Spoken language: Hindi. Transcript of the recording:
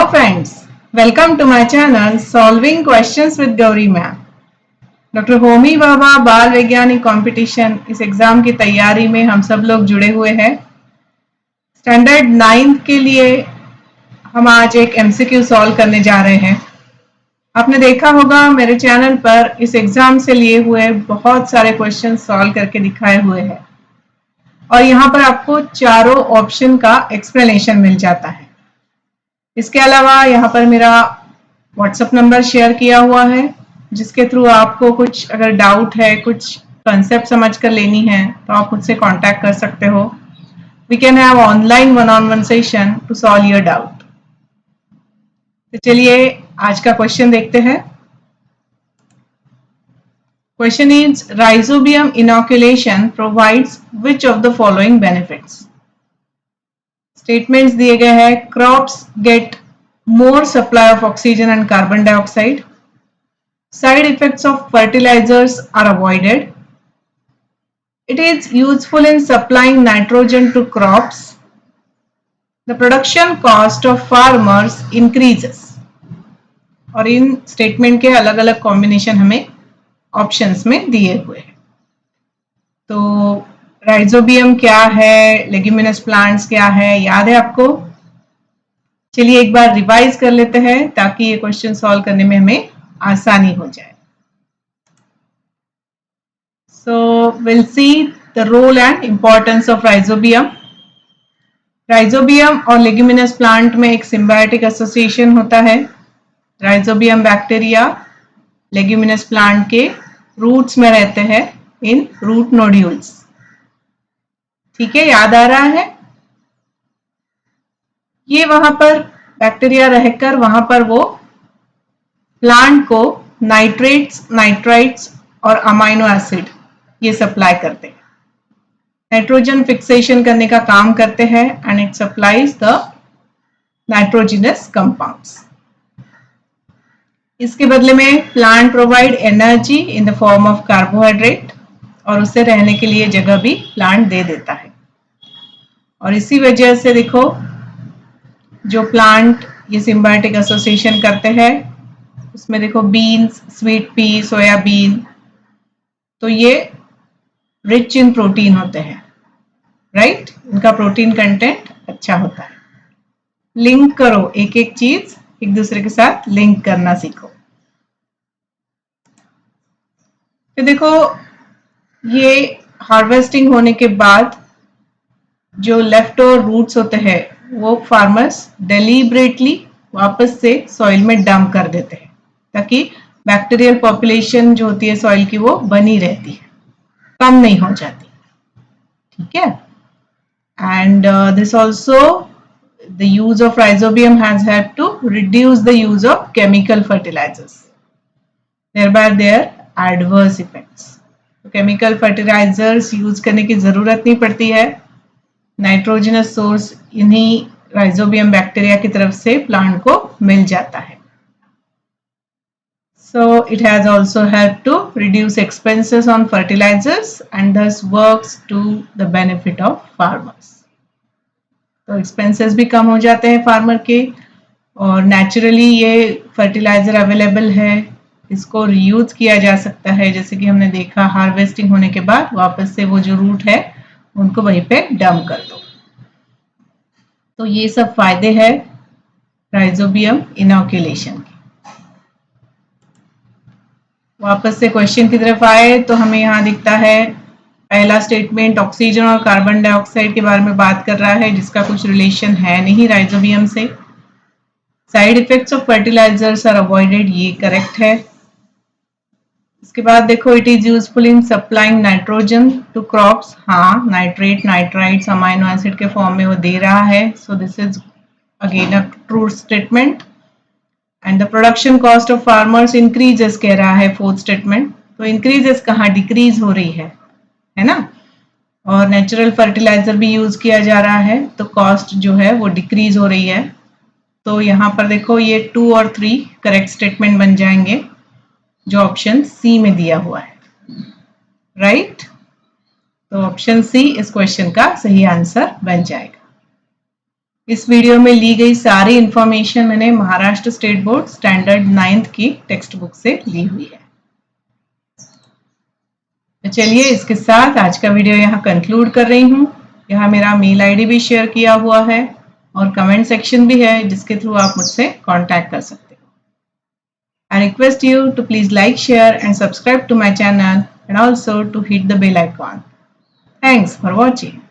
Hello friends, welcome to my channel Solving Questions with Gauri Ma'am. Doctor Homi Bhabha बाल वैज्ञानिक कंपटीशन इस एग्जाम की तैयारी में हम सब लोग जुड़े हुए हैं। स्टैंडर्ड 9th के लिए हम आज एक एमसीक्यू सॉल्व करने जा रहे हैं। आपने देखा होगा मेरे चैनल पर इस एग्जाम से लिए हुए बहुत सारे क्वेश्चन सॉल्व करके दिखाए हुए हैं और यहाँ पर आपको चारों ऑप्शन का एक्सप्लेनेशन मिल जाता है। इसके अलावा यहाँ पर मेरा व्हाट्सएप नंबर शेयर किया हुआ है जिसके थ्रू आपको कुछ अगर डाउट है, कुछ कंसेप्ट समझ कर लेनी है तो आप मुझसे कांटेक्ट कर सकते हो। We can have online one on one session to solve your doubt. तो चलिए आज का क्वेश्चन देखते हैं। Question is rhizobium inoculation provides which of the following benefits. Statements दिए गए हैं। Crops get more supply of oxygen and carbon dioxide. Side effects of fertilisers are avoided. It is useful in supplying nitrogen to crops. The production cost of farmers increases. और इन स्टेटमेंट के अलग अलग कॉम्बिनेशन हमें ऑप्शंस में दिए हुए हैं। तो राइजोबियम क्या है, लेग्यूमिनस प्लांट्स क्या है, याद है आपको? चलिए एक बार रिवाइज कर लेते हैं ताकि ये क्वेश्चन सॉल्व करने में हमें आसानी हो जाए। So will see the role and importance of rhizobium. Rhizobium और लेग्यूमिनस प्लांट में एक सिम्बायोटिक एसोसिएशन होता है। राइजोबियम बैक्टीरिया लेग्यूमिनस प्लांट के रूट्स में रहते हैं इन रूट नोड्यूल्स। ठीक है, याद आ रहा है? ये वहां पर बैक्टीरिया रहकर वहां पर वो प्लांट को नाइट्रेट्स, नाइट्राइट्स और अमाइनो एसिड ये सप्लाई करते हैं। नाइट्रोजन फिक्सेशन करने का काम करते हैं and it supplies the nitrogenous compounds. इसके बदले में plant provide energy in the form of carbohydrate और उसे रहने के लिए जगह भी प्लांट दे देता है। और इसी वजह से देखो जो प्लांट ये सिम्बायोटिक एसोसिएशन करते हैं उसमें देखो बीन्स, स्वीट पी, सोयाबीन, तो ये रिच इन प्रोटीन होते हैं, राइट? इनका प्रोटीन कंटेंट अच्छा होता है। लिंक करो, एक एक चीज एक दूसरे के साथ लिंक करना सीखो। तो देखो ये हार्वेस्टिंग होने के बाद जो लेफ्ट ओवर रूट्स होते हैं वो फार्मर्स डेलिब्रेटली वापस से सॉइल में डंप कर देते हैं ताकि बैक्टीरियल पॉपुलेशन जो होती है सॉइल की वो बनी रहती है, कम नहीं हो जाती। ठीक है, and this also the use of rhizobium has helped to reduce the use of chemical fertilisers, thereby their adverse effects। Chemical fertilisers use करने की जरूरत नहीं पड़ती है। नाइट्रोजनस सोर्स इन्हीं राइजोबियम बैक्टीरिया की तरफ से प्लांट को मिल जाता है। So it has also helped to reduce expenses on fertilizers and thus works to the benefit of farmers। तो एक्सपेंसेस भी कम हो जाते हैं फार्मर के और नेचुरली ये फर्टिलाइजर अवेलेबल है, इसको रीयूज किया जा सकता है। जैसे कि हमने देखा हार्वेस्टिंग होने के बाद वापस से वो जो रूट है उनको वहीं पे डंप कर दो। तो ये सब फायदे हैं राइजोबियम इनोकुलेशन के। वापस से क्वेश्चन की तरफ आए तो हमें यहाँ दिखता है पहला स्टेटमेंट ऑक्सीजन और कार्बन डाइऑक्साइड के बारे में बात कर रहा है जिसका कुछ रिलेशन है नहीं राइजोबियम से। Side effects of fertilisers are avoided, ये करेक्ट है। इसके बाद देखो it is useful in supplying nitrogen to crops. हाँ, नाइट्रेट, नाइट्राइट्स, अमाइनो एसिड के फॉर्म में वो दे रहा है। So this is again a true statement. And the production cost of farmers increases कह रहा है फोर्थ स्टेटमेंट। तो इंक्रीजेस कहाँ, डिक्रीज हो रही है ना? और नेचुरल फर्टिलाइजर भी यूज किया जा रहा है तो कॉस्ट जो है वो डिक्रीज हो रही है। तो यहाँ पर देखो ये 2 और 3 करेक्ट स्टेटमेंट बन जाएंगे जो ऑप्शन सी में दिया हुआ है, राइट? तो ऑप्शन सी इस क्वेश्चन का सही आंसर बन जाएगा। इस वीडियो में ली गई सारी इंफॉर्मेशन मैंने Maharashtra state board standard 9th की टेक्स्ट बुक से ली हुई है। तो चलिए इसके साथ आज का वीडियो यहाँ कंक्लूड कर रही हूँ। यहाँ मेरा मेल आईडी भी शेयर किया हुआ है और कमेंट सेक्शन भी है जिसके थ्रू आप मुझसे कांटेक्ट कर सकते हो। I request you to please like, share and subscribe to my channel and also to hit the bell icon. Thanks for watching.